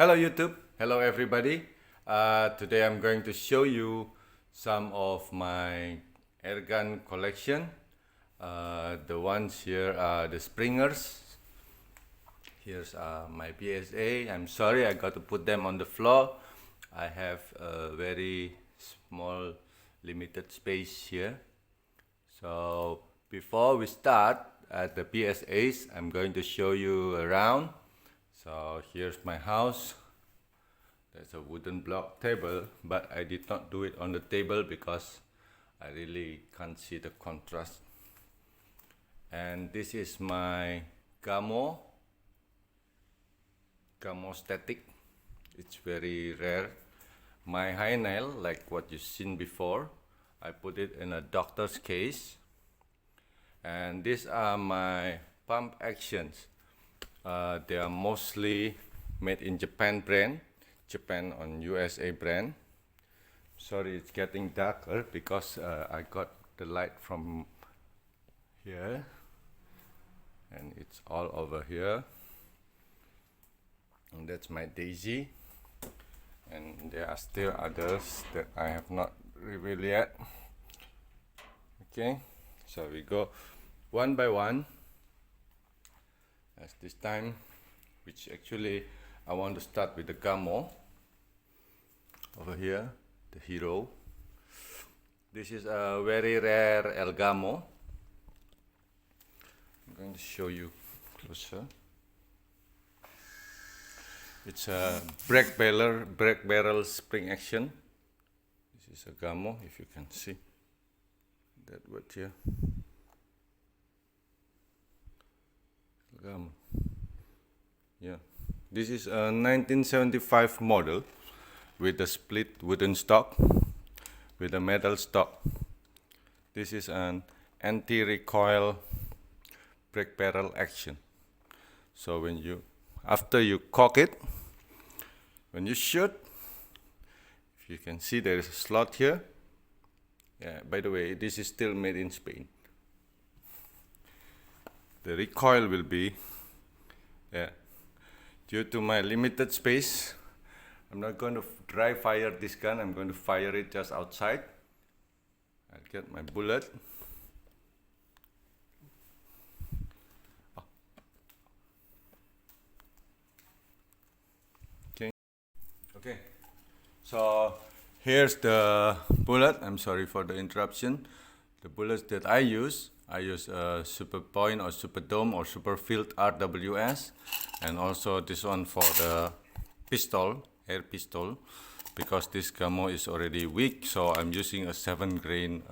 Hello YouTube, hello everybody. Today I'm going to show you some of my airgun collection. The ones here are the springers. Here's my PSA. I'm sorry I got to put them on the floor. I have a very small limited space here. So before we start at the PSAs, I'm going to show you around. So here's my house. There's a wooden block table, but I did not do it on the table because I really can't see the contrast. And this is my Gamo Static. It's very rare. My high nail, like what you've seen before, I put it in a doctor's case. And these are my pump actions. They are mostly made in Japan on USA brand. Sorry, it's getting darker because I got the light from here and it's all over here. And that's my Daisy, and there are still others that I have not revealed yet. Okay, so we go one by one as this time, which actually I want to start with the Gamo over here, the hero. This is a very rare El Gamo. I'm going to show you closer. It's a brake barrel spring action. This is a Gamo, if you can see that word here. Gamo. Yeah. This is a 1975 model with a split wooden stock with a metal stock. This is an anti-recoil brake barrel action. So after you cock it, when you shoot, if you can see there is a slot here. Yeah, by the way, this is still made in Spain. The recoil will be, due to my limited space, I'm not going to dry fire this gun. I'm going to fire it just outside. I'll get my bullet. Okay, so here's the bullet. I'm sorry for the interruption. The bullets that I use Super Point or Super Dome or Super Field RWS, and also this one for the pistol, air pistol, because this Gamo is already weak, so I'm using a 7-grain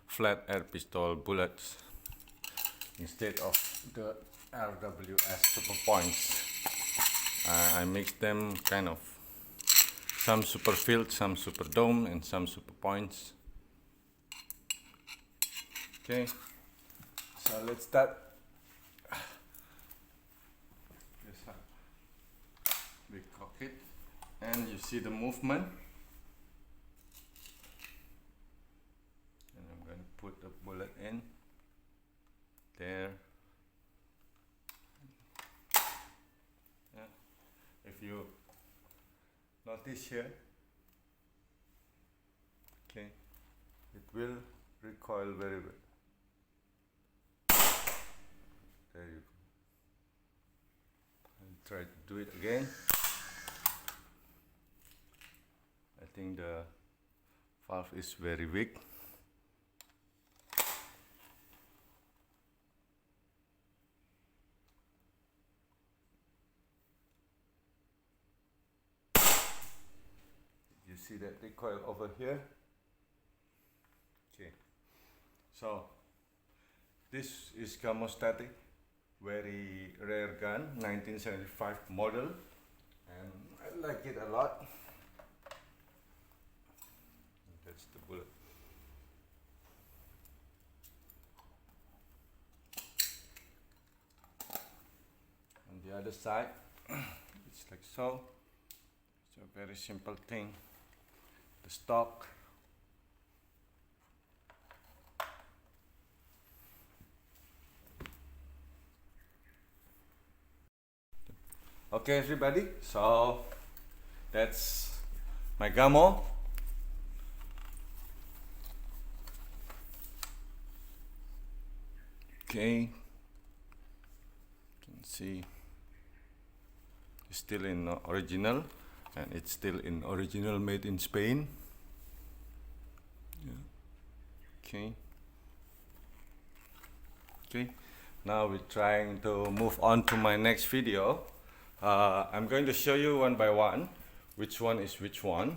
flat air pistol bullets instead of the RWS Super Points. I mix them kind of, some Super Field, some Super Dome, and some Super Points. Okay, so let's start. We cock it, and you see the movement. And I'm going to put the bullet in there. Yeah. If you notice here, okay, it will recoil very well. There you go. I'll try to do it again. I think the valve is very weak. You see that recoil over here? Okay, so this is Gamo Static, very rare gun, 1975 model, and I like it a lot. That's the bullet. On the other side, it's like so. It's a very simple thing. The stock. Okay everybody, so That's my Gamo. Okay, you can see it's still in original, and it's still in original, made in Spain. Yeah. Okay. Okay, now we're trying to move on to my next video. I'm going to show you one by one which one is which one.